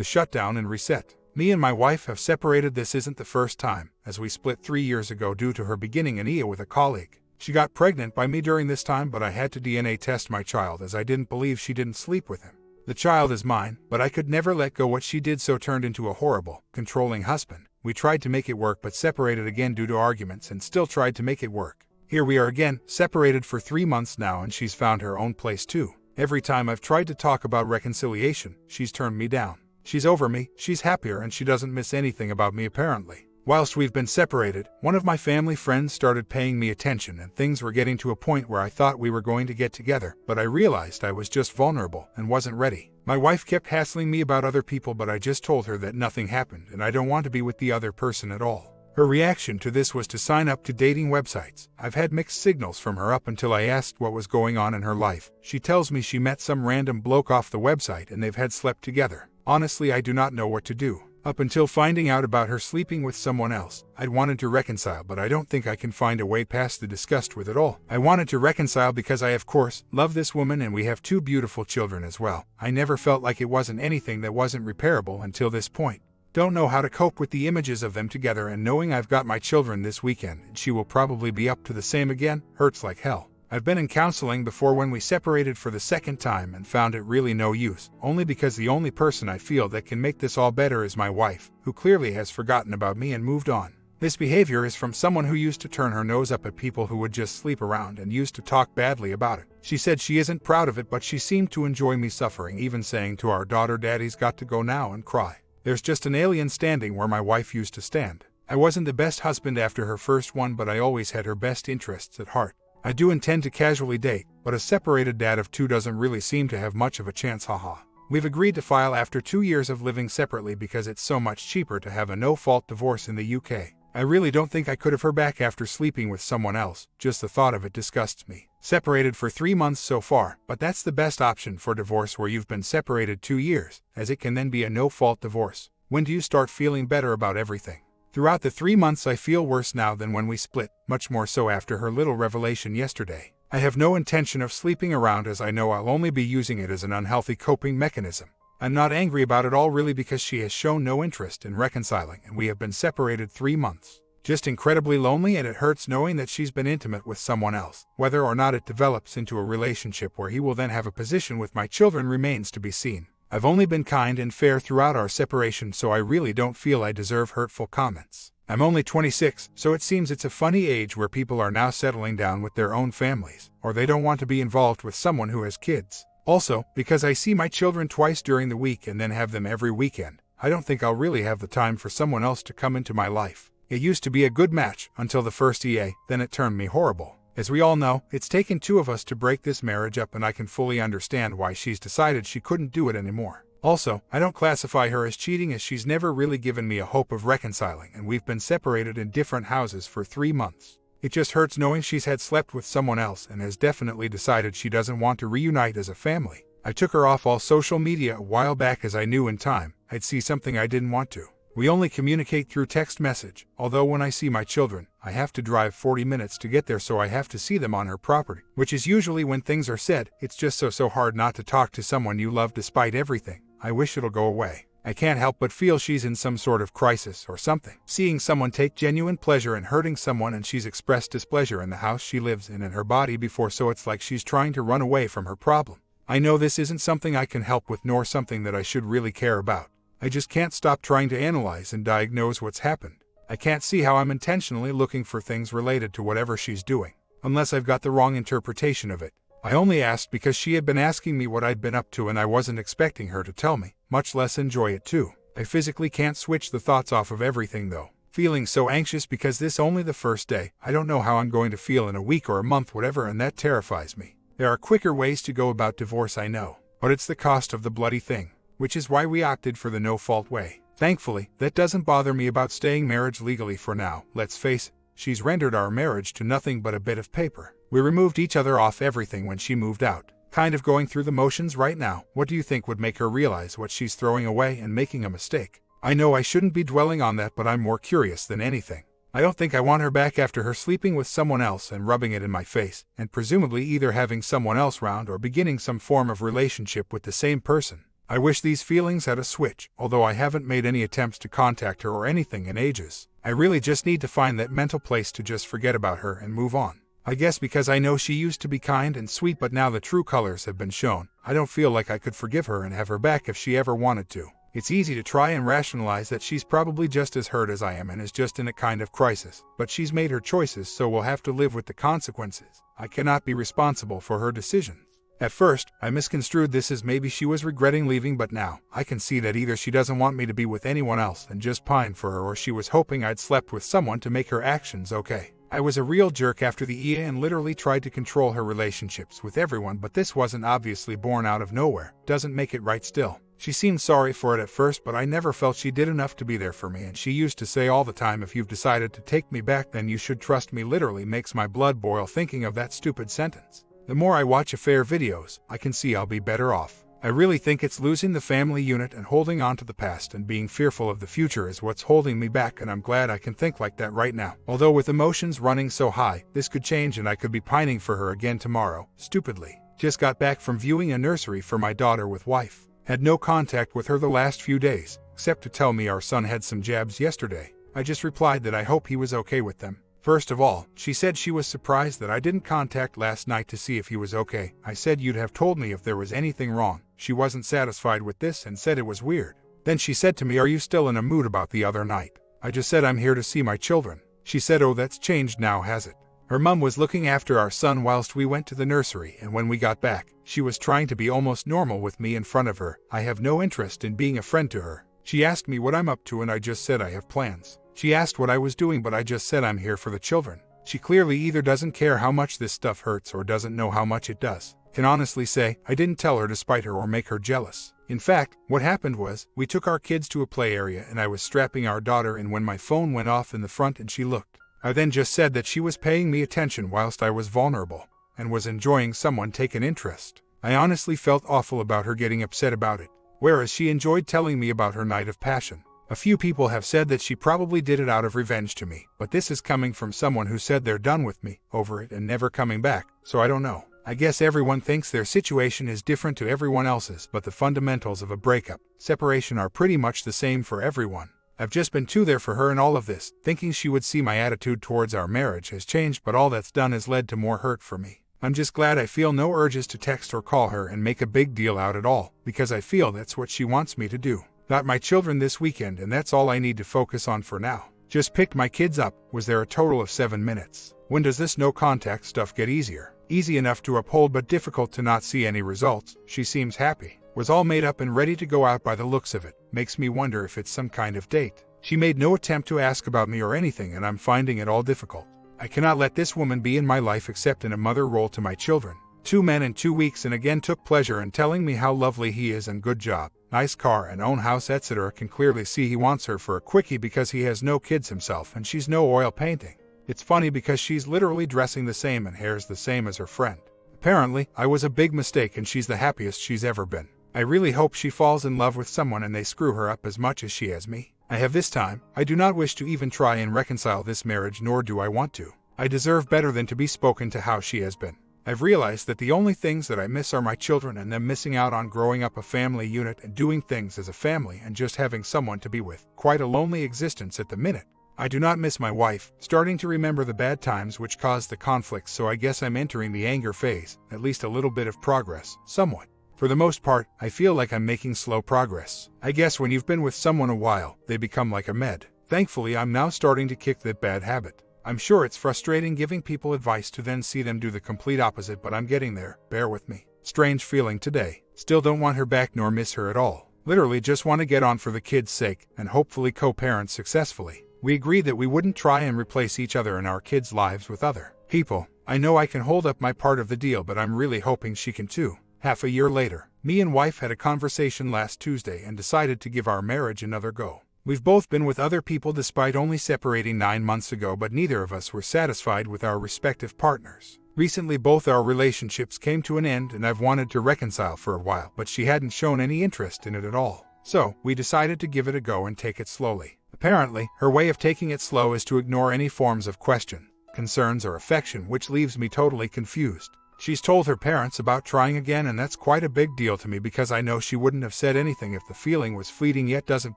The shutdown and reset. Me and my wife have separated. This isn't the first time, as we split 3 years ago due to her beginning an IA with a colleague. She got pregnant by me during this time, but I had to DNA test my child as I didn't believe she didn't sleep with him. The child is mine, but I could never let go. What she did so turned into a horrible, controlling husband. We tried to make it work but separated again due to arguments and still tried to make it work. Here we are again, separated for 3 months now, and she's found her own place too. Every time I've tried to talk about reconciliation, she's turned me down. She's over me, she's happier, and she doesn't miss anything about me apparently. Whilst we've been separated, one of my family friends started paying me attention and things were getting to a point where I thought we were going to get together, but I realized I was just vulnerable and wasn't ready. My wife kept hassling me about other people, but I just told her that nothing happened and I don't want to be with the other person at all. Her reaction to this was to sign up to dating websites. I've had mixed signals from her up until I asked what was going on in her life. She tells me she met some random bloke off the website and they've had slept together. Honestly, I do not know what to do. Up until finding out about her sleeping with someone else, I'd wanted to reconcile, but I don't think I can find a way past the disgust with it all. I wanted to reconcile because I, of course, love this woman and we have 2 beautiful children as well. I never felt like it wasn't anything that wasn't repairable until this point. Don't know how to cope with the images of them together, and knowing I've got my children this weekend and she will probably be up to the same again hurts like hell. I've been in counseling before when we separated for the second time and found it really no use, only because the only person I feel that can make this all better is my wife, who clearly has forgotten about me and moved on. This behavior is from someone who used to turn her nose up at people who would just sleep around and used to talk badly about it. She said she isn't proud of it, but she seemed to enjoy me suffering, even saying to our daughter, "Daddy's got to go now," and cry. There's just an alien standing where my wife used to stand. I wasn't the best husband after her first one, but I always had her best interests at heart. I do intend to casually date, but a separated dad of 2 doesn't really seem to have much of a chance, haha. We've agreed to file after 2 years of living separately because it's so much cheaper to have a no-fault divorce in the UK. I really don't think I could have her back after sleeping with someone else. Just the thought of it disgusts me. Separated for 3 months so far, but that's the best option for divorce where you've been separated 2 years, as it can then be a no-fault divorce. When do you start feeling better about everything? Throughout the 3 months I feel worse now than when we split, much more so after her little revelation yesterday. I have no intention of sleeping around, as I know I'll only be using it as an unhealthy coping mechanism. I'm not angry about it all really, because she has shown no interest in reconciling and we have been separated 3 months. Just incredibly lonely, and it hurts knowing that she's been intimate with someone else. Whether or not it develops into a relationship where he will then have a position with my children remains to be seen. I've only been kind and fair throughout our separation, so I really don't feel I deserve hurtful comments. I'm only 26, so it seems it's a funny age where people are now settling down with their own families, or they don't want to be involved with someone who has kids. Also, because I see my children twice during the week and then have them every weekend, I don't think I'll really have the time for someone else to come into my life. It used to be a good match until the first EA, then it turned me horrible. As we all know, it's taken 2 of us to break this marriage up, and I can fully understand why she's decided she couldn't do it anymore. Also, I don't classify her as cheating, as she's never really given me a hope of reconciling, and we've been separated in different houses for 3 months. It just hurts knowing she's had slept with someone else and has definitely decided she doesn't want to reunite as a family. I took her off all social media a while back, as I knew in time I'd see something I didn't want to. We only communicate through text message, although when I see my children, I have to drive 40 minutes to get there, so I have to see them on her property, which is usually when things are said. It's just so hard not to talk to someone you love despite everything. I wish it'll go away. I can't help but feel she's in some sort of crisis or something. Seeing someone take genuine pleasure in hurting someone, and she's expressed displeasure in the house she lives in and her body before, so it's like she's trying to run away from her problem. I know this isn't something I can help with, nor something that I should really care about. I just can't stop trying to analyze and diagnose what's happened. I can't see how I'm intentionally looking for things related to whatever she's doing, unless I've got the wrong interpretation of it. I only asked because she had been asking me what I'd been up to, and I wasn't expecting her to tell me, much less enjoy it too. I physically can't switch the thoughts off of everything though. Feeling so anxious because this only the first day. I don't know how I'm going to feel in a week or a month, whatever, and that terrifies me. There are quicker ways to go about divorce, I know, but it's the cost of the bloody thing, which is why we opted for the no-fault way. Thankfully, that doesn't bother me about staying married legally for now. Let's face it, she's rendered our marriage to nothing but a bit of paper. We removed each other off everything when she moved out. Kind of going through the motions right now. What do you think would make her realize what she's throwing away and making a mistake? I know I shouldn't be dwelling on that, but I'm more curious than anything. I don't think I want her back after her sleeping with someone else and rubbing it in my face, and presumably either having someone else round or beginning some form of relationship with the same person. I wish these feelings had a switch, although I haven't made any attempts to contact her or anything in ages. I really just need to find that mental place to just forget about her and move on. I guess because I know she used to be kind and sweet, but now the true colors have been shown. I don't feel like I could forgive her and have her back if she ever wanted to. It's easy to try and rationalize that she's probably just as hurt as I am and is just in a kind of crisis. But she's made her choices, so we'll have to live with the consequences. I cannot be responsible for her decisions. At first, I misconstrued this as maybe she was regretting leaving, but now, I can see that either she doesn't want me to be with anyone else and just pine for her, or she was hoping I'd slept with someone to make her actions okay. I was a real jerk after the Iya and literally tried to control her relationships with everyone, but this wasn't obviously born out of nowhere. Doesn't make it right still. She seemed sorry for it at first, but I never felt she did enough to be there for me, and she used to say all the time, "If you've decided to take me back, then you should trust me." Literally makes my blood boil thinking of that stupid sentence. The more I watch affair videos, I can see I'll be better off. I really think it's losing the family unit and holding on to the past and being fearful of the future is what's holding me back, and I'm glad I can think like that right now. Although with emotions running so high, this could change and I could be pining for her again tomorrow. Stupidly. Just got back from viewing a nursery for my daughter with wife. Had no contact with her the last few days, except to tell me our son had some jabs yesterday. I just replied that I hope he was okay with them. First of all, she said she was surprised that I didn't contact last night to see if he was okay. I said you'd have told me if there was anything wrong. She wasn't satisfied with this and said it was weird. Then she said to me, "Are you still in a mood about the other night?" I just said I'm here to see my children. She said, "Oh, that's changed now, has it?" Her mum was looking after our son whilst we went to the nursery, and when we got back, she was trying to be almost normal with me in front of her. I have no interest in being a friend to her. She asked me what I'm up to and I just said I have plans. She asked what I was doing, but I just said I'm here for the children. She clearly either doesn't care how much this stuff hurts or doesn't know how much it does. Can honestly say, I didn't tell her to spite her or make her jealous. In fact, what happened was, we took our kids to a play area and I was strapping our daughter in when my phone went off in the front and she looked. I then just said that she was paying me attention whilst I was vulnerable, and was enjoying someone take an interest. I honestly felt awful about her getting upset about it, whereas she enjoyed telling me about her night of passion. A few people have said that she probably did it out of revenge to me, but this is coming from someone who said they're done with me, over it and never coming back, so I don't know. I guess everyone thinks their situation is different to everyone else's, but the fundamentals of a breakup, separation are pretty much the same for everyone. I've just been too there for her in all of this, thinking she would see my attitude towards our marriage has changed, but all that's done has led to more hurt for me. I'm just glad I feel no urges to text or call her and make a big deal out at all, because I feel that's what she wants me to do. Got my children this weekend and that's all I need to focus on for now. Just picked my kids up, was there a total of 7 minutes. When does this no contact stuff get easier? Easy enough to uphold but difficult to not see any results. She seems happy. Was all made up and ready to go out by the looks of it. Makes me wonder if it's some kind of date. She made no attempt to ask about me or anything and I'm finding it all difficult. I cannot let this woman be in my life except in a mother role to my children. 2 men in 2 weeks and again took pleasure in telling me how lovely he is and good job. Nice car and own house, etc. Can clearly see he wants her for a quickie because he has no kids himself and she's no oil painting. It's funny because she's literally dressing the same and hair's the same as her friend. Apparently, I was a big mistake and she's the happiest she's ever been. I really hope she falls in love with someone and they screw her up as much as she has me. I have this time. I do not wish to even try and reconcile this marriage, nor do I want to. I deserve better than to be spoken to how she has been. I've realized that the only things that I miss are my children and them missing out on growing up a family unit and doing things as a family and just having someone to be with. Quite a lonely existence at the minute. I do not miss my wife, starting to remember the bad times which caused the conflicts, so I guess I'm entering the anger phase, at least a little bit of progress, somewhat. For the most part, I feel like I'm making slow progress. I guess when you've been with someone a while, they become like a med. Thankfully, I'm now starting to kick that bad habit. I'm sure it's frustrating giving people advice to then see them do the complete opposite, but I'm getting there, bear with me. Strange feeling today. Still don't want her back nor miss her at all. Literally just want to get on for the kids' sake, and hopefully co-parent successfully. We agreed that we wouldn't try and replace each other in our kids' lives with other people. I know I can hold up my part of the deal, but I'm really hoping she can too. Half a year later, me and wife had a conversation last Tuesday and decided to give our marriage another go. We've both been with other people despite only separating 9 months ago, but neither of us were satisfied with our respective partners. Recently both our relationships came to an end and I've wanted to reconcile for a while, but she hadn't shown any interest in it at all. So, we decided to give it a go and take it slowly. Apparently, her way of taking it slow is to ignore any forms of question, concerns or affection, which leaves me totally confused. She's told her parents about trying again, and that's quite a big deal to me because I know she wouldn't have said anything if the feeling was fleeting yet doesn't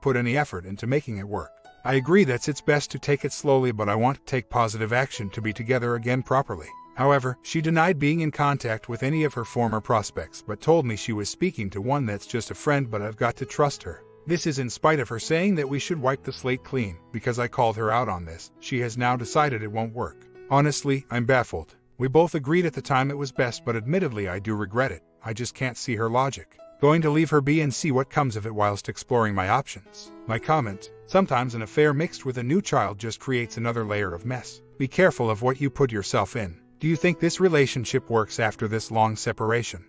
put any effort into making it work. I agree that it's best to take it slowly, but I want to take positive action to be together again properly. However, she denied being in contact with any of her former prospects, but told me she was speaking to one that's just a friend, but I've got to trust her. This is in spite of her saying that we should wipe the slate clean. Because I called her out on this, she has now decided it won't work. Honestly, I'm baffled. We both agreed at the time it was best, but admittedly I do regret it. I just can't see her logic. Going to leave her be and see what comes of it whilst exploring my options. My comment: sometimes an affair mixed with a new child just creates another layer of mess. Be careful of what you put yourself in. Do you think this relationship works after this long separation?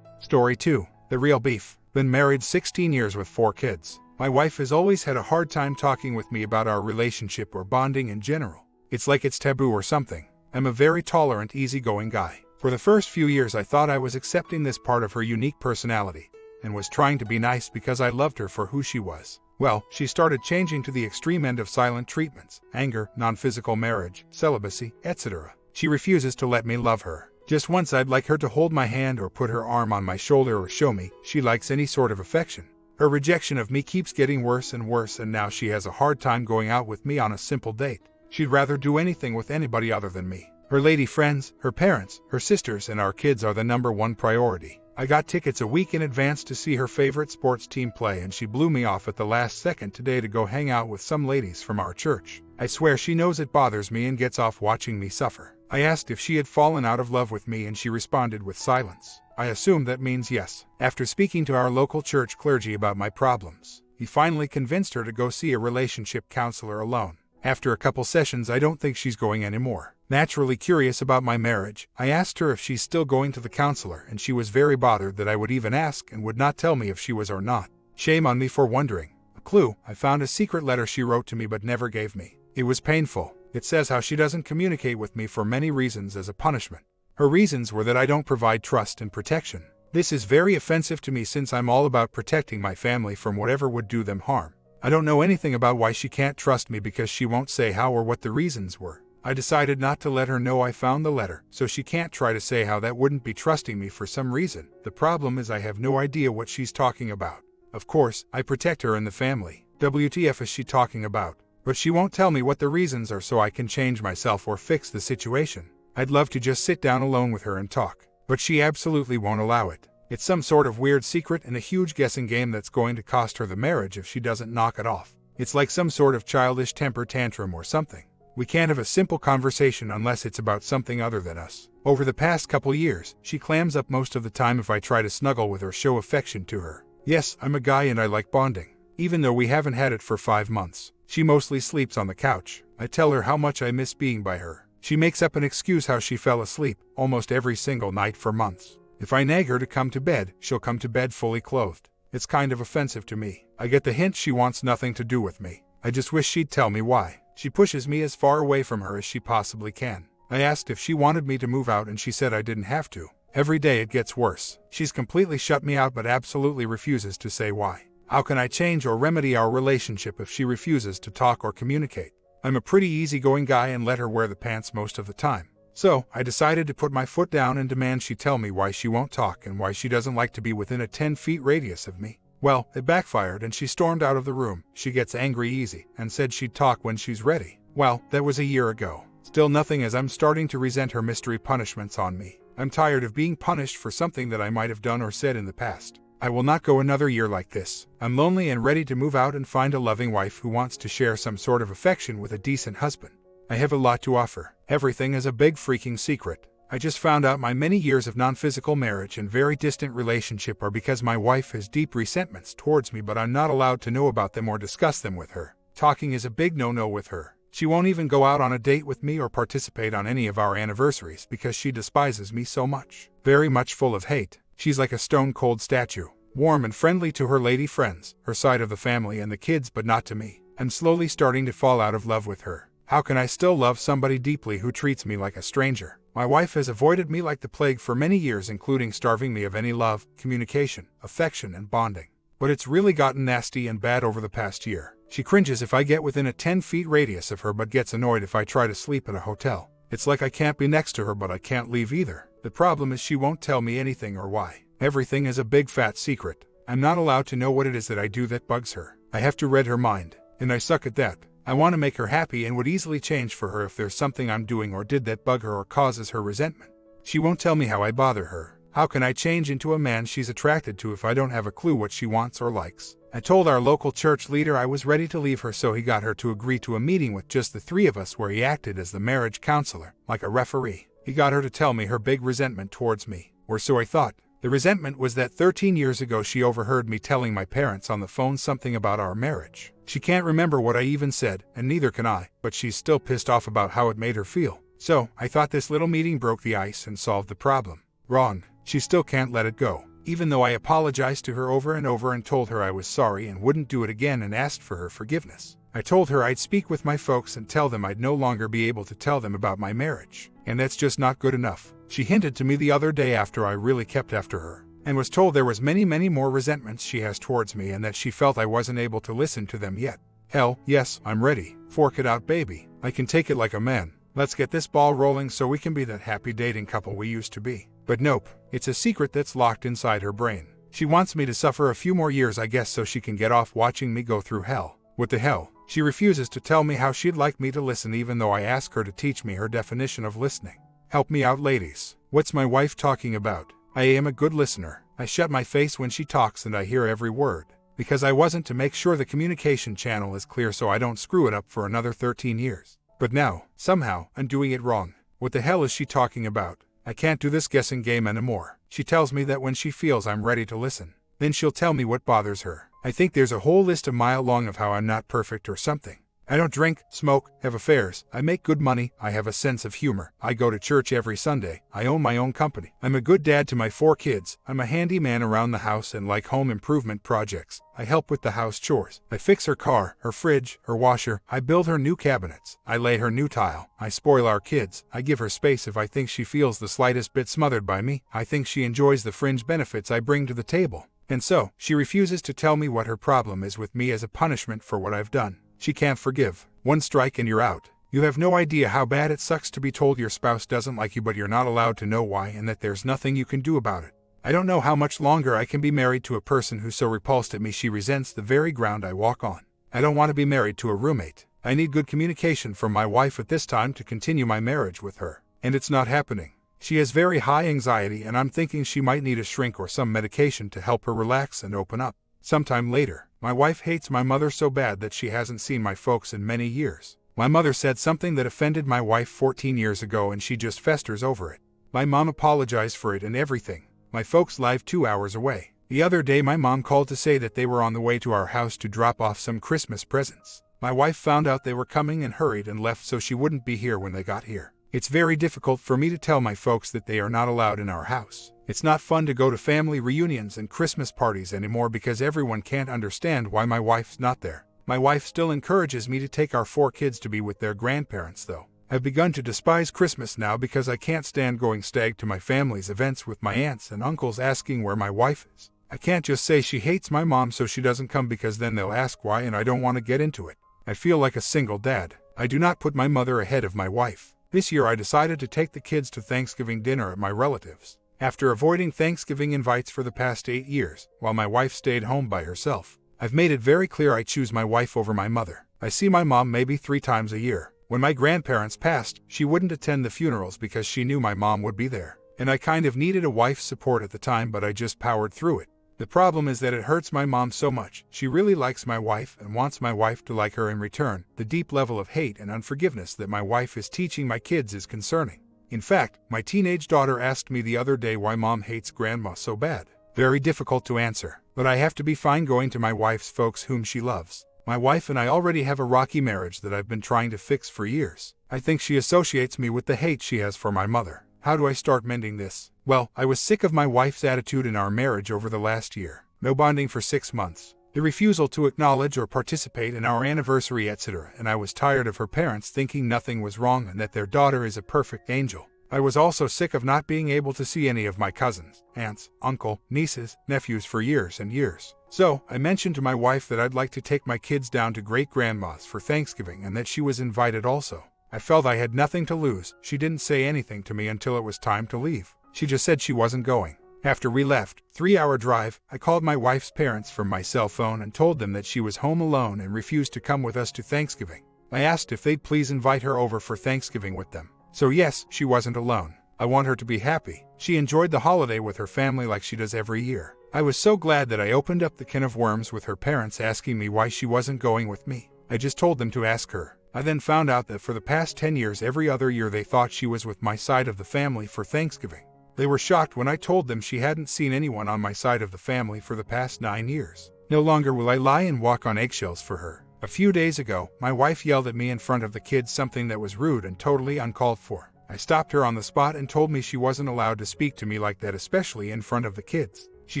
Story 2. The Real Beef. Been married 16 years with 4 kids. My wife has always had a hard time talking with me about our relationship or bonding in general. It's like it's taboo or something. I'm a very tolerant, easygoing guy. For the first few years I thought I was accepting this part of her unique personality, and was trying to be nice because I loved her for who she was. Well, she started changing to the extreme end of silent treatments, anger, non-physical marriage, celibacy, etc. She refuses to let me love her. Just once I'd like her to hold my hand or put her arm on my shoulder or show me she likes any sort of affection. Her rejection of me keeps getting worse and worse, and now she has a hard time going out with me on a simple date. She'd rather do anything with anybody other than me. Her lady friends, her parents, her sisters, and our kids are the #1 priority. I got tickets a week in advance to see her favorite sports team play, and she blew me off at the last second today to go hang out with some ladies from our church. I swear she knows it bothers me and gets off watching me suffer. I asked if she had fallen out of love with me, and she responded with silence. I assume that means yes. After speaking to our local church clergy about my problems, he finally convinced her to go see a relationship counselor alone. After a couple sessions, I don't think she's going anymore. Naturally curious about my marriage, I asked her if she's still going to the counselor, and she was very bothered that I would even ask and would not tell me if she was or not. Shame on me for wondering. A clue: I found a secret letter she wrote to me but never gave me. It was painful. It says how she doesn't communicate with me for many reasons as a punishment. Her reasons were that I don't provide trust and protection. This is very offensive to me since I'm all about protecting my family from whatever would do them harm. I don't know anything about why she can't trust me because she won't say how or what the reasons were. I decided not to let her know I found the letter, so she can't try to say how that wouldn't be trusting me for some reason. The problem is I have no idea what she's talking about. Of course, I protect her and the family. WTF is she talking about? But she won't tell me what the reasons are so I can change myself or fix the situation. I'd love to just sit down alone with her and talk, but she absolutely won't allow it. It's some sort of weird secret and a huge guessing game that's going to cost her the marriage if she doesn't knock it off. It's like some sort of childish temper tantrum or something. We can't have a simple conversation unless it's about something other than us. Over the past couple years, she clams up most of the time if I try to snuggle with or show affection to her. Yes, I'm a guy and I like bonding. Even though we haven't had it for 5 months, she mostly sleeps on the couch. I tell her how much I miss being by her. She makes up an excuse how she fell asleep almost every single night for months. If I nag her to come to bed, she'll come to bed fully clothed. It's kind of offensive to me. I get the hint she wants nothing to do with me. I just wish she'd tell me why. She pushes me as far away from her as she possibly can. I asked if she wanted me to move out and she said I didn't have to. Every day it gets worse. She's completely shut me out but absolutely refuses to say why. How can I change or remedy our relationship if she refuses to talk or communicate? I'm a pretty easygoing guy and let her wear the pants most of the time. So, I decided to put my foot down and demand she tell me why she won't talk and why she doesn't like to be within a 10-foot radius of me. Well, it backfired and she stormed out of the room. She gets angry easy and said she'd talk when she's ready. Well, that was a year ago. Still nothing, as I'm starting to resent her mystery punishments on me. I'm tired of being punished for something that I might have done or said in the past. I will not go another year like this. I'm lonely and ready to move out and find a loving wife who wants to share some sort of affection with a decent husband. I have a lot to offer. Everything is a big freaking secret. I just found out my many years of non-physical marriage and very distant relationship are because my wife has deep resentments towards me, but I'm not allowed to know about them or discuss them with her. Talking is a big no-no with her. She won't even go out on a date with me or participate on any of our anniversaries because she despises me so much. Very much full of hate. She's like a stone-cold statue. Warm and friendly to her lady friends, her side of the family and the kids, but not to me. I'm slowly starting to fall out of love with her. How can I still love somebody deeply who treats me like a stranger? My wife has avoided me like the plague for many years, including starving me of any love, communication, affection, and bonding. But it's really gotten nasty and bad over the past year. She cringes if I get within a 10-foot radius of her but gets annoyed if I try to sleep at a hotel. It's like I can't be next to her but I can't leave either. The problem is she won't tell me anything or why. Everything is a big fat secret. I'm not allowed to know what it is that I do that bugs her. I have to read her mind, and I suck at that. I want to make her happy and would easily change for her if there's something I'm doing or did that bug her or causes her resentment. She won't tell me how I bother her. How can I change into a man she's attracted to if I don't have a clue what she wants or likes? I told our local church leader I was ready to leave her, so he got her to agree to a meeting with just the three of us where he acted as the marriage counselor, like a referee. He got her to tell me her big resentment towards me, or so I thought. The resentment was that 13 years ago she overheard me telling my parents on the phone something about our marriage. She can't remember what I even said, and neither can I, but she's still pissed off about how it made her feel. So, I thought this little meeting broke the ice and solved the problem. Wrong. She still can't let it go. Even though I apologized to her over and over and told her I was sorry and wouldn't do it again and asked for her forgiveness. I told her I'd speak with my folks and tell them I'd no longer be able to tell them about my marriage. And that's just not good enough. She hinted to me the other day after I really kept after her, and was told there was many more resentments she has towards me and that she felt I wasn't able to listen to them yet. Hell, yes, I'm ready. Fork it out, baby. I can take it like a man. Let's get this ball rolling so we can be that happy dating couple we used to be. But nope, it's a secret that's locked inside her brain. She wants me to suffer a few more years, I guess, so she can get off watching me go through hell. What the hell? She refuses to tell me how she'd like me to listen even though I ask her to teach me her definition of listening. Help me out, ladies. What's my wife talking about? I am a good listener. I shut my face when she talks and I hear every word. Because I wasn't to make sure the communication channel is clear so I don't screw it up for another 13 years. But now, somehow, I'm doing it wrong. What the hell is she talking about? I can't do this guessing game anymore. She tells me that when she feels I'm ready to listen, then she'll tell me what bothers her. I think there's a whole list a mile long of how I'm not perfect or something. I don't drink, smoke, have affairs, I make good money, I have a sense of humor, I go to church every Sunday, I own my own company, I'm a good dad to my 4 kids, I'm a handyman around the house and like home improvement projects, I help with the house chores, I fix her car, her fridge, her washer, I build her new cabinets, I lay her new tile, I spoil our kids, I give her space if I think she feels the slightest bit smothered by me, I think she enjoys the fringe benefits I bring to the table. And so, she refuses to tell me what her problem is with me as a punishment for what I've done. She can't forgive. 1 strike and you're out. You have no idea how bad it sucks to be told your spouse doesn't like you but you're not allowed to know why and that there's nothing you can do about it. I don't know how much longer I can be married to a person who's so repulsed at me she resents the very ground I walk on. I don't want to be married to a roommate. I need good communication from my wife at this time to continue my marriage with her. And it's not happening. She has very high anxiety and I'm thinking she might need a shrink or some medication to help her relax and open up. Sometime later, my wife hates my mother so bad that she hasn't seen my folks in many years. My mother said something that offended my wife 14 years ago and she just festers over it. My mom apologized for it and everything. My folks live 2 hours away. The other day my mom called to say that they were on the way to our house to drop off some Christmas presents. My wife found out they were coming and hurried and left so she wouldn't be here when they got here. It's very difficult for me to tell my folks that they are not allowed in our house. It's not fun to go to family reunions and Christmas parties anymore because everyone can't understand why my wife's not there. My wife still encourages me to take our 4 kids to be with their grandparents though. I've begun to despise Christmas now because I can't stand going stag to my family's events with my aunts and uncles asking where my wife is. I can't just say she hates my mom so she doesn't come because then they'll ask why and I don't want to get into it. I feel like a single dad. I do not put my mother ahead of my wife. This year I decided to take the kids to Thanksgiving dinner at my relatives. After avoiding Thanksgiving invites for the past 8 years, while my wife stayed home by herself, I've made it very clear I choose my wife over my mother. I see my mom maybe 3 times a year. When my grandparents passed, she wouldn't attend the funerals because she knew my mom would be there. And I kind of needed a wife's support at the time but I just powered through it. The problem is that it hurts my mom so much. She really likes my wife and wants my wife to like her in return. The deep level of hate and unforgiveness that my wife is teaching my kids is concerning. In fact, my teenage daughter asked me the other day why mom hates grandma so bad. Very difficult to answer, but I have to be fine going to my wife's folks whom she loves. My wife and I already have a rocky marriage that I've been trying to fix for years. I think she associates me with the hate she has for my mother. How do I start mending this? Well, I was sick of my wife's attitude in our marriage over the last year. No bonding for 6 months. The refusal to acknowledge or participate in our anniversary, etc. And I was tired of her parents thinking nothing was wrong and that their daughter is a perfect angel. I was also sick of not being able to see any of my cousins, aunts, uncle, nieces, nephews for years and years. So, I mentioned to my wife that I'd like to take my kids down to great-grandma's for Thanksgiving and that she was invited also. I felt I had nothing to lose. She didn't say anything to me until it was time to leave. She just said she wasn't going. After we left, 3-hour drive, I called my wife's parents from my cell phone and told them that she was home alone and refused to come with us to Thanksgiving. I asked if they'd please invite her over for Thanksgiving with them. So yes, she wasn't alone. I want her to be happy. She enjoyed the holiday with her family like she does every year. I was so glad that I opened up the can of worms with her parents asking me why she wasn't going with me. I just told them to ask her. I then found out that for the past 10 years every other year they thought she was with my side of the family for Thanksgiving. They were shocked when I told them she hadn't seen anyone on my side of the family for the past 9 years. No longer will I lie and walk on eggshells for her. A few days ago, my wife yelled at me in front of the kids something that was rude and totally uncalled for. I stopped her on the spot and told me she wasn't allowed to speak to me like that, especially in front of the kids. She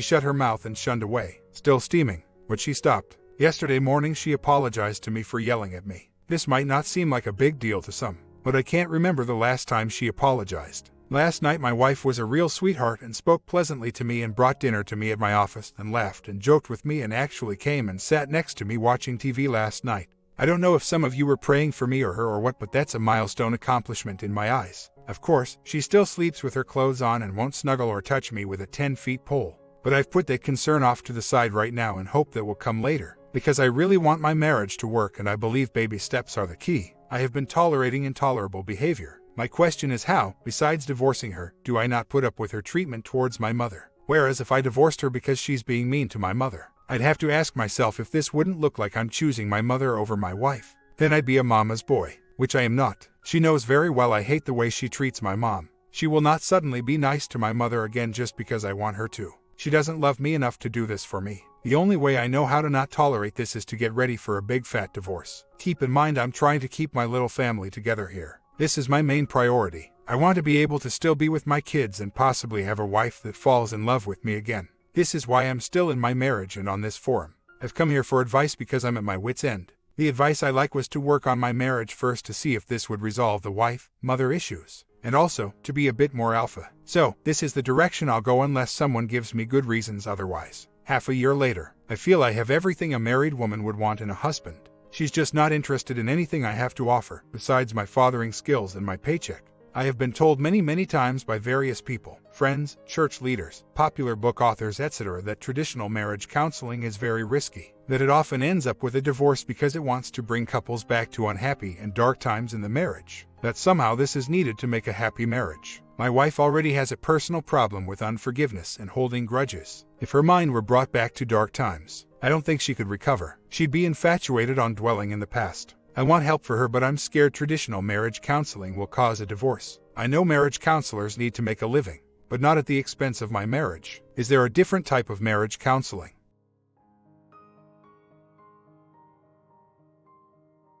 shut her mouth and shunned away, still steaming, but she stopped. Yesterday morning she apologized to me for yelling at me. This might not seem like a big deal to some, but I can't remember the last time she apologized. Last night my wife was a real sweetheart and spoke pleasantly to me and brought dinner to me at my office and laughed and joked with me and actually came and sat next to me watching TV last night. I don't know if some of you were praying for me or her or what, but that's a milestone accomplishment in my eyes. Of course, she still sleeps with her clothes on and won't snuggle or touch me with a 10-foot pole. But I've put that concern off to the side right now and hope that will come later, because I really want my marriage to work and I believe baby steps are the key. I have been tolerating intolerable behavior. My question is how, besides divorcing her, do I not put up with her treatment towards my mother? Whereas if I divorced her because she's being mean to my mother, I'd have to ask myself if this wouldn't look like I'm choosing my mother over my wife. Then I'd be a mama's boy, which I am not. She knows very well I hate the way she treats my mom. She will not suddenly be nice to my mother again just because I want her to. She doesn't love me enough to do this for me. The only way I know how to not tolerate this is to get ready for a big fat divorce. Keep in mind I'm trying to keep my little family together here. This is my main priority. I want to be able to still be with my kids and possibly have a wife that falls in love with me again. This is why I'm still in my marriage and on this forum. I've come here for advice because I'm at my wit's end. The advice I like was to work on my marriage first to see if this would resolve the wife-mother issues, and also to be a bit more alpha. So, this is the direction I'll go unless someone gives me good reasons otherwise. Half a year later, I feel I have everything a married woman would want in a husband. She's just not interested in anything I have to offer, besides my fathering skills and my paycheck. I have been told many times by various people, friends, church leaders, popular book authors, etc. that traditional marriage counseling is very risky, that it often ends up with a divorce because it wants to bring couples back to unhappy and dark times in the marriage, that somehow this is needed to make a happy marriage. My wife already has a personal problem with unforgiveness and holding grudges. If her mind were brought back to dark times, I don't think she could recover. She'd be infatuated on dwelling in the past. I want help for her, but I'm scared traditional marriage counseling will cause a divorce. I know marriage counselors need to make a living, but not at the expense of my marriage. Is there a different type of marriage counseling?